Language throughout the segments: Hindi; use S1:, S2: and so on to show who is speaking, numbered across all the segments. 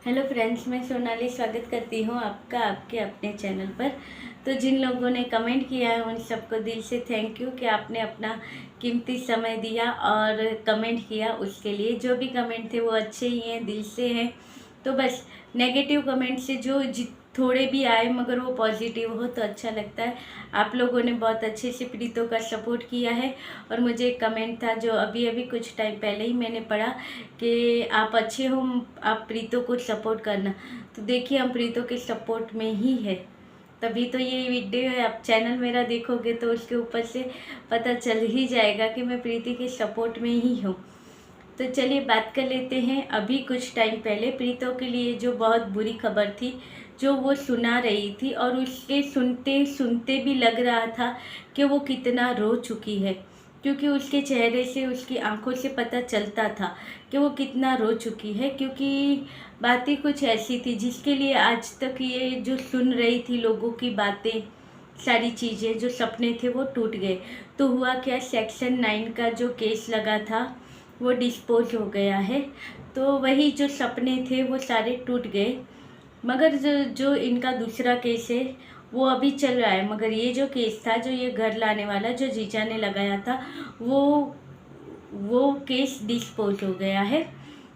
S1: हेलो फ्रेंड्स, मैं सोनाली स्वागत करती हूँ आपका आपके अपने चैनल पर। तो जिन लोगों ने कमेंट किया है उन सबको दिल से थैंक यू कि आपने अपना कीमती समय दिया और कमेंट किया। उसके लिए जो भी कमेंट थे वो अच्छे ही हैं, दिल से हैं। तो बस नेगेटिव कमेंट से जो थोड़े भी आए मगर वो पॉजिटिव हो तो अच्छा लगता है। आप लोगों ने बहुत अच्छे से प्रीतो का सपोर्ट किया है। और मुझे एक कमेंट था जो अभी अभी कुछ टाइम पहले ही मैंने पढ़ा कि आप अच्छे हो, आप प्रीतो को सपोर्ट करना। तो देखिए हम प्रीतो के सपोर्ट में ही है, तभी तो ये वीडियो है। आप चैनल मेरा देखोगे तो उसके ऊपर से पता चल ही जाएगा कि मैं प्रीति के सपोर्ट में ही हूँ। तो चलिए बात कर लेते हैं। अभी कुछ टाइम पहले प्रीतो के लिए जो बहुत बुरी खबर थी जो वो सुना रही थी, और उसके सुनते सुनते भी लग रहा था कि वो कितना रो चुकी है, क्योंकि उसके चेहरे से उसकी आंखों से पता चलता था कि वो कितना रो चुकी है। क्योंकि बातें कुछ ऐसी थी जिसके लिए आज तक ये जो सुन रही थी लोगों की बातें, सारी चीज़ें, जो सपने थे वो टूट गए। तो हुआ क्या, सेक्शन 9 का जो केस लगा था वो डिस्पोज हो गया है। तो वही जो सपने थे वो सारे टूट गए। मगर जो इनका दूसरा केस है वो अभी चल रहा है। मगर ये जो केस था, जो ये घर लाने वाला जो जीजा ने लगाया था, वो केस डिस्पोज हो गया है।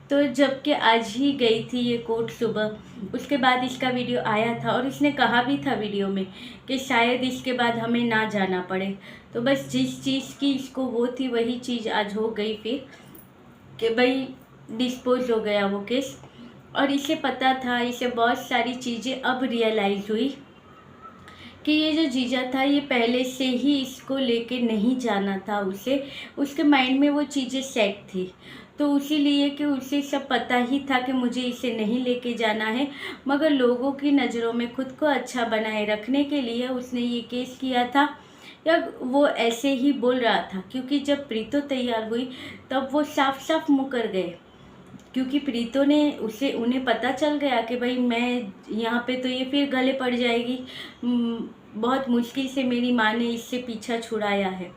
S1: तो जबकि आज ही गई थी ये कोर्ट सुबह, उसके बाद इसका वीडियो आया था और इसने कहा भी था वीडियो में कि शायद इसके बाद हमें ना जाना पड़े। तो बस जिस चीज़ की इसको वो थी वही चीज़ आज हो गई फिर, कि भाई डिस्पोज हो गया वो केस। और इसे पता था, इसे बहुत सारी चीज़ें अब रियलाइज़ हुई कि ये जो जीजा था ये पहले से ही इसको लेके नहीं जाना था उसे, उसके माइंड में वो चीज़ें सेट थी। तो इसीलिए कि उसे सब पता ही था कि मुझे इसे नहीं लेके जाना है, मगर लोगों की नज़रों में खुद को अच्छा बनाए रखने के लिए उसने ये केस किया था, या वो ऐसे ही बोल रहा था। क्योंकि जब प्रीतो तैयार हुई तब वो साफ साफ मुकर गए, क्योंकि प्रीतो ने उसे उन्हें पता चल गया कि भाई मैं यहाँ पे तो ये फिर गले पड़ जाएगी। बहुत मुश्किल से मेरी माँ ने इससे पीछा छुड़ाया है,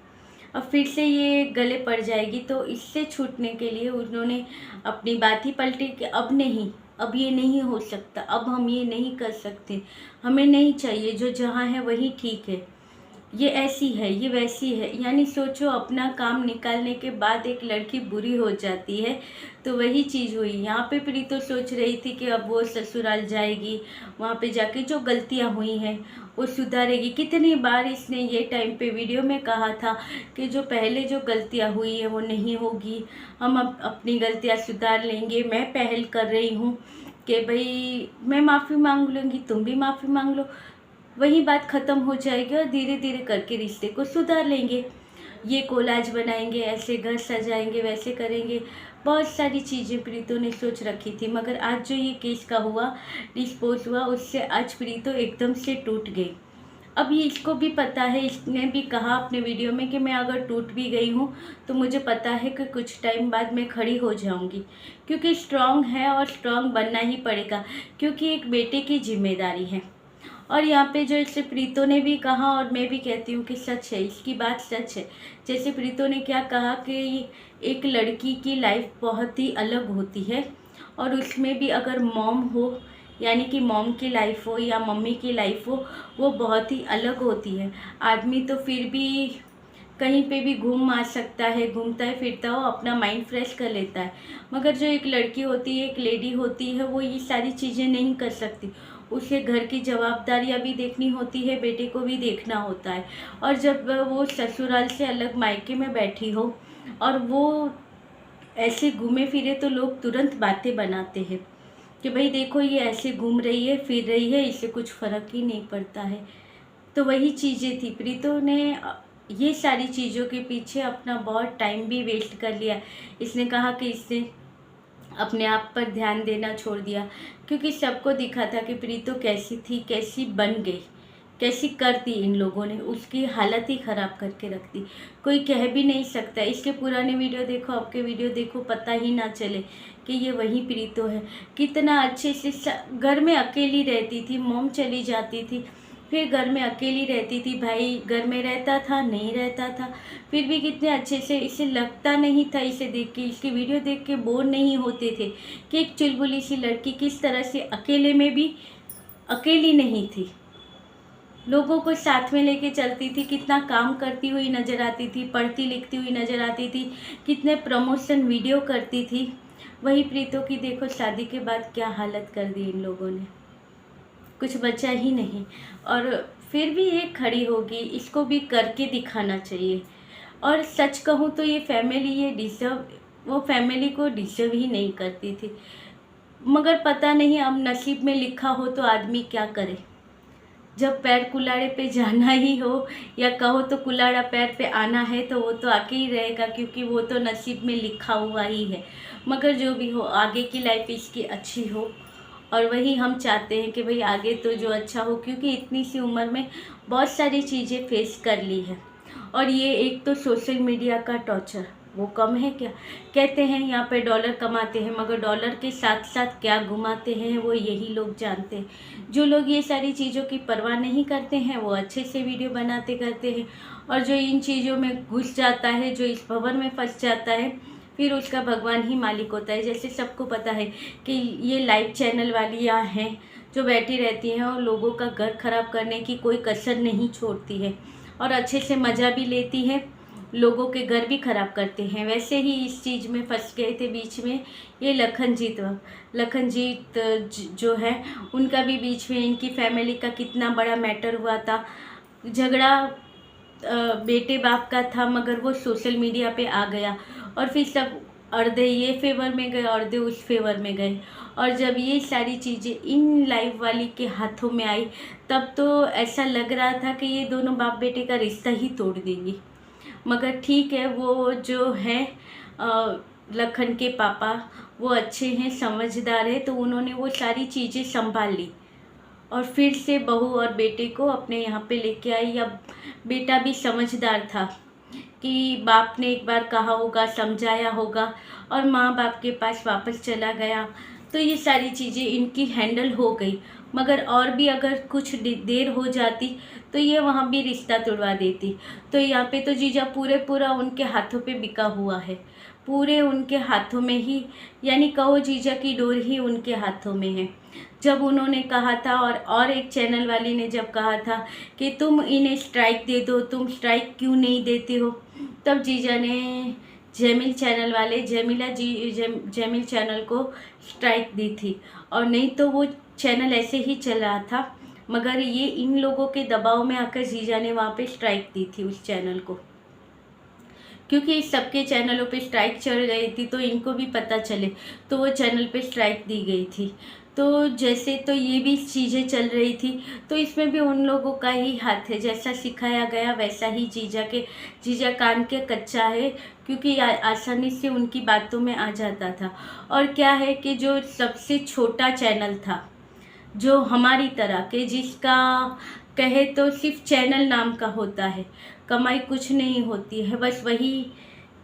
S1: अब फिर से ये गले पड़ जाएगी। तो इससे छूटने के लिए उन्होंने अपनी बात ही पलटी कि अब नहीं, अब ये नहीं हो सकता, अब हम ये नहीं कर सकते, हमें नहीं चाहिए, जो जहाँ है वही ठीक है, ये ऐसी है, ये वैसी है। यानी सोचो, अपना काम निकालने के बाद एक लड़की बुरी हो जाती है। तो वही चीज़ हुई यहाँ पे। प्रीतो सोच रही थी कि अब वो ससुराल जाएगी, वहाँ पे जाके जो गलतियाँ हुई हैं वो सुधारेगी। कितनी बार इसने ये टाइम पे वीडियो में कहा था कि जो पहले जो गलतियाँ हुई है वो नहीं होगी, हम अब अपनी गलतियाँ सुधार लेंगे। मैं पहल कर रही हूँ कि भाई मैं माफ़ी मांग लूँगी, तुम भी माफ़ी मांग लो, वही बात ख़त्म हो जाएगी और धीरे धीरे करके रिश्ते को सुधार लेंगे। ये कोलाज बनाएंगे, ऐसे घर सजाएंगे, वैसे करेंगे। बहुत सारी चीज़ें प्रीतो ने सोच रखी थी, मगर आज जो ये केस का हुआ, डिस्पोज हुआ, उससे आज प्रीतो एकदम से टूट गई। अब ये इसको भी पता है, इसने भी कहा अपने वीडियो में कि मैं अगर टूट भी गई हूँ तो मुझे पता है कि कुछ टाइम बाद मैं खड़ी हो जाऊँगी, क्योंकि स्ट्रांग है और स्ट्रांग बनना ही पड़ेगा, क्योंकि एक बेटे की जिम्मेदारी है। और यहाँ पे जो इसे प्रीतो ने भी कहा, और मैं भी कहती हूँ कि सच है, इसकी बात सच है। जैसे प्रीतो ने क्या कहा कि एक लड़की की लाइफ बहुत ही अलग होती है, और उसमें भी अगर मॉम हो, यानी कि मॉम की लाइफ हो या मम्मी की लाइफ हो, वो बहुत ही अलग होती है। आदमी तो फिर भी कहीं पे भी घूम आ सकता है, घूमता है फिरता हो, अपना माइंड फ्रेश कर लेता है। मगर जो एक लड़की होती है, एक लेडी होती है, वो ये सारी चीज़ें नहीं कर सकती। उसे घर की जवाबदारियाँ भी देखनी होती है, बेटे को भी देखना होता है। और जब वो ससुराल से अलग मायके में बैठी हो और वो ऐसे घूमे फिरे, तो लोग तुरंत बातें बनाते हैं कि भाई देखो ये ऐसे घूम रही है, फिर रही है, इससे कुछ फ़र्क ही नहीं पड़ता है। तो वही चीज़ें थी। प्रीतो ने ये सारी चीज़ों के पीछे अपना बहुत टाइम भी वेस्ट कर लिया। इसने कहा कि इसने अपने आप पर ध्यान देना छोड़ दिया, क्योंकि सबको दिखा था कि प्रीतो कैसी थी, कैसी बन गई, कैसी कर दी इन लोगों ने, उसकी हालत ही ख़राब करके रख दी। कोई कह भी नहीं सकता। इसके पुराने वीडियो देखो, आपके वीडियो देखो, पता ही ना चले कि ये वही प्रीतो है। कितना अच्छे से घर में अकेली रहती थी, मॉम चली जाती थी, फिर घर में अकेली रहती थी, भाई घर में रहता था नहीं रहता था, फिर भी कितने अच्छे से, इसे लगता नहीं था, इसे देख के, इसकी वीडियो देख के बोर नहीं होते थे कि एक चुलबुली सी लड़की किस तरह से अकेले में भी अकेली नहीं थी, लोगों को साथ में लेके चलती थी, कितना काम करती हुई नज़र आती थी, पढ़ती लिखती हुई नज़र आती थी, कितने प्रमोशन वीडियो करती थी। वही प्रीतो की देखो शादी के बाद क्या हालत कर दी इन लोगों ने, कुछ बचा ही नहीं। और फिर भी ये खड़ी होगी, इसको भी करके दिखाना चाहिए। और सच कहूँ तो ये फैमिली ये डिज़र्व, वो फैमिली को डिज़र्व ही नहीं करती थी, मगर पता नहीं अब नसीब में लिखा हो तो आदमी क्या करे। जब पैर कुल्हाड़े पे जाना ही हो, या कहो तो कुल्हाड़ा पैर पे आना है, तो वो तो आके ही रहेगा, क्योंकि वो तो नसीब में लिखा हुआ ही है। मगर जो भी हो, आगे की लाइफ इसकी अच्छी हो, और वही हम चाहते हैं कि भाई आगे तो जो अच्छा हो, क्योंकि इतनी सी उम्र में बहुत सारी चीज़ें फेस कर ली है। और ये एक तो सोशल मीडिया का टॉर्चर, वो कम है क्या? कहते हैं यहाँ पे डॉलर कमाते हैं, मगर डॉलर के साथ साथ क्या घुमाते हैं वो यही लोग जानते हैं। जो लोग ये सारी चीज़ों की परवाह नहीं करते हैं वो अच्छे से वीडियो बनाते करते हैं, और जो इन चीज़ों में घुस जाता है, जो इस भंवर में फंस जाता है, फिर उसका भगवान ही मालिक होता है। जैसे सबको पता है कि ये लाइव चैनल वालियाँ हैं जो बैठी रहती हैं और लोगों का घर खराब करने की कोई कसर नहीं छोड़ती है, और अच्छे से मज़ा भी लेती है, लोगों के घर भी ख़राब करते हैं। वैसे ही इस चीज़ में फंस गए थे बीच में ये लखनजीत जो है, उनका भी बीच में इनकी फैमिली का कितना बड़ा मैटर हुआ था। झगड़ा बेटे बाप का था, मगर वो सोशल मीडिया पे आ गया, और फिर सब अर्धे ये फेवर में गए, अर्धे उस फेवर में गए। और जब ये सारी चीज़ें इन लाइव वाली के हाथों में आई, तब तो ऐसा लग रहा था कि ये दोनों बाप बेटे का रिश्ता ही तोड़ देंगी। मगर ठीक है, वो जो है लखन के पापा, वो अच्छे हैं, समझदार है, तो उन्होंने वो सारी चीज़ें संभाल ली, और फिर से बहू और बेटे को अपने यहाँ पे लेके आई। अब बेटा भी समझदार था कि बाप ने एक बार कहा होगा, समझाया होगा, और माँ बाप के पास वापस चला गया, तो ये सारी चीज़ें इनकी हैंडल हो गई। मगर और भी अगर कुछ देर हो जाती तो ये वहाँ भी रिश्ता तोड़वा देती। तो यहाँ पे तो जीजा पूरा उनके हाथों पे बिका हुआ है, पूरे उनके हाथों में ही, यानी कहो जीजा की डोर ही उनके हाथों में है। जब उन्होंने कहा था, और एक चैनल वाली ने जब कहा था कि तुम इन्हें स्ट्राइक दे दो, तुम स्ट्राइक क्यों नहीं देते हो, तब जीजा ने जैमिल चैनल वाले जैमिल चैनल को स्ट्राइक दी थी, और नहीं तो वो चैनल ऐसे ही चल रहा था। मगर ये इन लोगों के दबाव में आकर जीजा ने वहाँ पे स्ट्राइक दी थी उस चैनल को, क्योंकि सबके चैनलों पे स्ट्राइक चल रही थी, तो इनको भी पता चले, तो वो चैनल पे स्ट्राइक दी गई थी। तो जैसे तो ये भी चीज़ें चल रही थी, तो इसमें भी उन लोगों का ही हाथ है, जैसा सिखाया गया वैसा ही जीजा कान के कच्चा है, क्योंकि आसानी से उनकी बातों में आ जाता था। और क्या है कि जो सबसे छोटा चैनल था, जो हमारी तरह के, जिसका कहे तो सिर्फ चैनल नाम का होता है, कमाई कुछ नहीं होती है, बस वही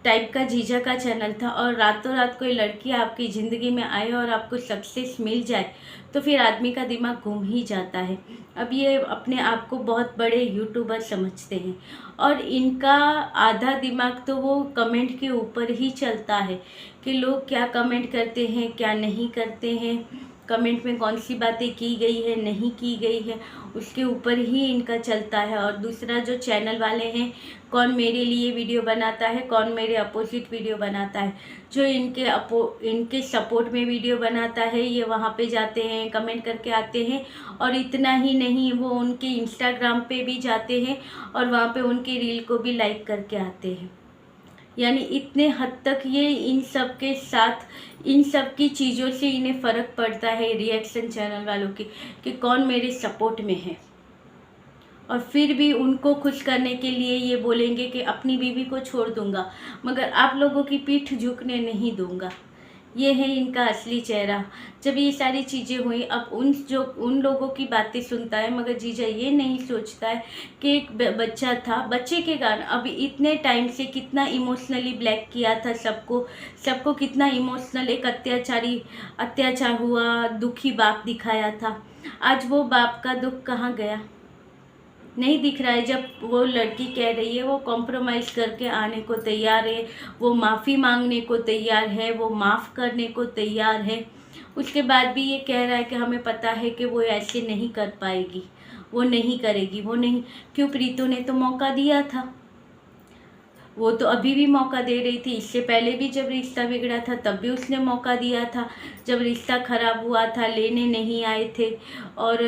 S1: टाइप का जीजा का चैनल था, और रातों रात कोई लड़की आपकी ज़िंदगी में आए और आपको सक्सेस मिल जाए, तो फिर आदमी का दिमाग घूम ही जाता है। अब ये अपने आप को बहुत बड़े यूट्यूबर समझते हैं, और इनका आधा दिमाग तो वो कमेंट के ऊपर ही चलता है कि लोग क्या कमेंट करते हैं, क्या नहीं करते हैं, कमेंट में कौन सी बातें की गई है, नहीं की गई है, उसके ऊपर ही इनका चलता है। और दूसरा जो चैनल वाले हैं, कौन मेरे लिए वीडियो बनाता है, कौन मेरे अपोजिट वीडियो बनाता है, जो इनके सपोर्ट में वीडियो बनाता है, ये वहाँ पे जाते हैं, कमेंट करके आते हैं। और इतना ही नहीं, वो उनके इंस्टाग्राम पे भी जाते हैं, और वहाँ पे उनके रील को भी लाइक करके आते हैं। यानी इतने हद तक ये इन सब के साथ, इन सब की चीज़ों से इन्हें फ़र्क पड़ता है, रिएक्शन चैनल वालों की, कि कौन मेरे सपोर्ट में है। और फिर भी उनको खुश करने के लिए ये बोलेंगे कि अपनी बीवी को छोड़ दूंगा, मगर आप लोगों की पीठ झुकने नहीं दूंगा। ये है इनका असली चेहरा। जब ये सारी चीज़ें हुई, अब उन लोगों की बातें सुनता है, मगर जीजा ये नहीं सोचता है कि एक बच्चा था, बच्चे के कारण अभी इतने टाइम से कितना इमोशनली ब्लैक किया था सबको कितना इमोशनल एक अत्याचार हुआ, दुखी बाप दिखाया था। आज वो बाप का दुख कहाँ गया? नहीं दिख रहा है। जब वो लड़की कह रही है वो कॉम्प्रोमाइज़ करके आने को तैयार है, वो माफ़ी मांगने को तैयार है, वो माफ़ करने को तैयार है, उसके बाद भी ये कह रहा है कि हमें पता है कि वो ऐसे नहीं कर पाएगी, वो नहीं करेगी, वो नहीं। क्यों? प्रीतो ने तो मौका दिया था, वो तो अभी भी मौका दे रही थी। इससे पहले भी जब रिश्ता बिगड़ा था तब भी उसने मौका दिया था। जब रिश्ता ख़राब हुआ था, लेने नहीं आए थे और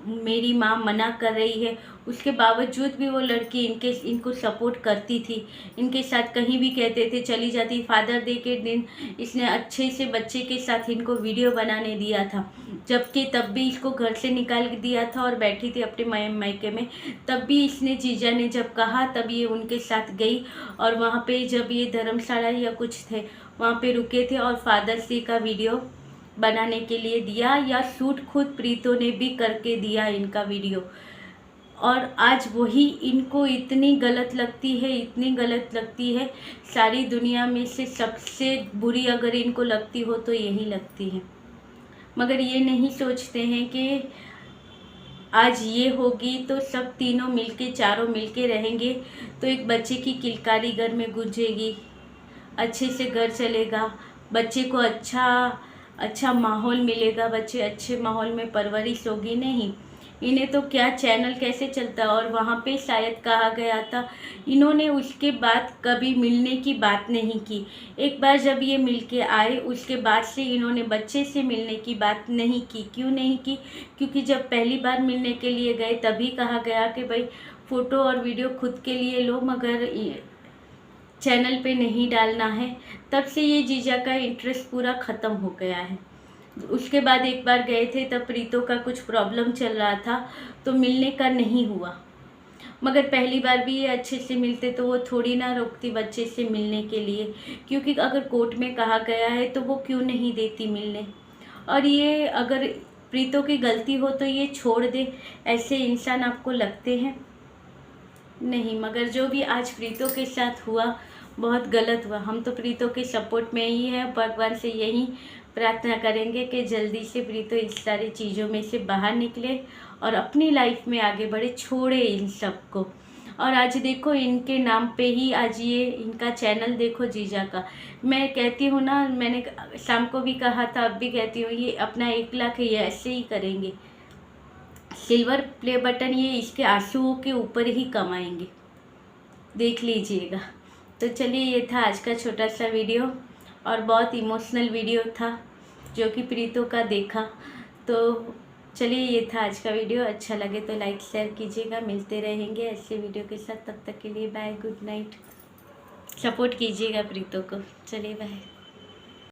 S1: मेरी माँ मना कर रही है, उसके बावजूद भी वो लड़की इनको सपोर्ट करती थी, इनके साथ कहीं भी कहते थे चली जाती। फादर डे के दिन इसने अच्छे से बच्चे के साथ इनको वीडियो बनाने दिया था, जबकि तब भी इसको घर से निकाल दिया था और बैठी थी अपने मायके में। तब भी इसने जीजा ने जब कहा तब ये उनके साथ गई और वहाँ पे जब ये धर्मशाला या कुछ थे वहाँ पे रुके थे और फादर्स डे का वीडियो बनाने के लिए दिया, या शूट खुद प्रीतो ने भी करके दिया इनका वीडियो। और आज वही इनको इतनी गलत लगती है, इतनी गलत लगती है। सारी दुनिया में से सबसे बुरी अगर इनको लगती हो तो यही लगती है, मगर ये नहीं सोचते हैं कि आज ये होगी तो सब तीनों मिलके, चारों मिलके रहेंगे तो एक बच्चे की किलकारी घर में गूंजेगी, अच्छे से घर चलेगा, बच्चे को अच्छा माहौल मिलेगा, बच्चे अच्छे माहौल में परवरिश होगी। नहीं, इन्हें तो क्या चैनल कैसे चलता। और वहाँ पे शायद कहा गया था, इन्होंने उसके बाद कभी मिलने की बात नहीं की। एक बार जब ये मिलके आए उसके बाद से इन्होंने बच्चे से मिलने की बात नहीं की। क्यों नहीं की? क्योंकि जब पहली बार मिलने के लिए गए तभी कहा गया कि भाई फ़ोटो और वीडियो खुद के लिए लो, मगर चैनल पे नहीं डालना है। तब से ये जीजा का इंटरेस्ट पूरा ख़त्म हो गया है। उसके बाद एक बार गए थे तब प्रीतो का कुछ प्रॉब्लम चल रहा था तो मिलने का नहीं हुआ, मगर पहली बार भी ये अच्छे से मिलते तो वो थोड़ी ना रोकती बच्चे से मिलने के लिए, क्योंकि अगर कोर्ट में कहा गया है तो वो क्यों नहीं देती मिलने। और ये अगर प्रीतो की गलती हो तो ये छोड़ दे, ऐसे इंसान आपको लगते हैं? नहीं, मगर जो भी आज प्रीतो के साथ हुआ बहुत गलत हुआ। हम तो प्रीतो के सपोर्ट में ही है, भगवान से यही प्रार्थना करेंगे कि जल्दी से प्रीतो इस सारी चीज़ों में से बाहर निकले और अपनी लाइफ में आगे बढ़े, छोड़े इन सब को। और आज देखो इनके नाम पे ही आज ये इनका चैनल देखो जीजा का। मैं कहती हूँ ना, मैंने शाम को भी कहा था, अब भी कहती हूँ, ये अपना 1 लाख ये ऐसे ही करेंगे। सिल्वर प्ले बटन ये इसके आंसुओं के ऊपर ही कमाएंगे, देख लीजिएगा। तो चलिए, ये था आज का छोटा सा वीडियो और बहुत इमोशनल वीडियो था जो कि प्रीतो का देखा। तो चलिए, ये था आज का वीडियो। अच्छा लगे तो लाइक शेयर कीजिएगा। मिलते रहेंगे ऐसे वीडियो के साथ, तब तक के लिए बाय, गुड नाइट। सपोर्ट कीजिएगा प्रीतो को। चलिए बाय।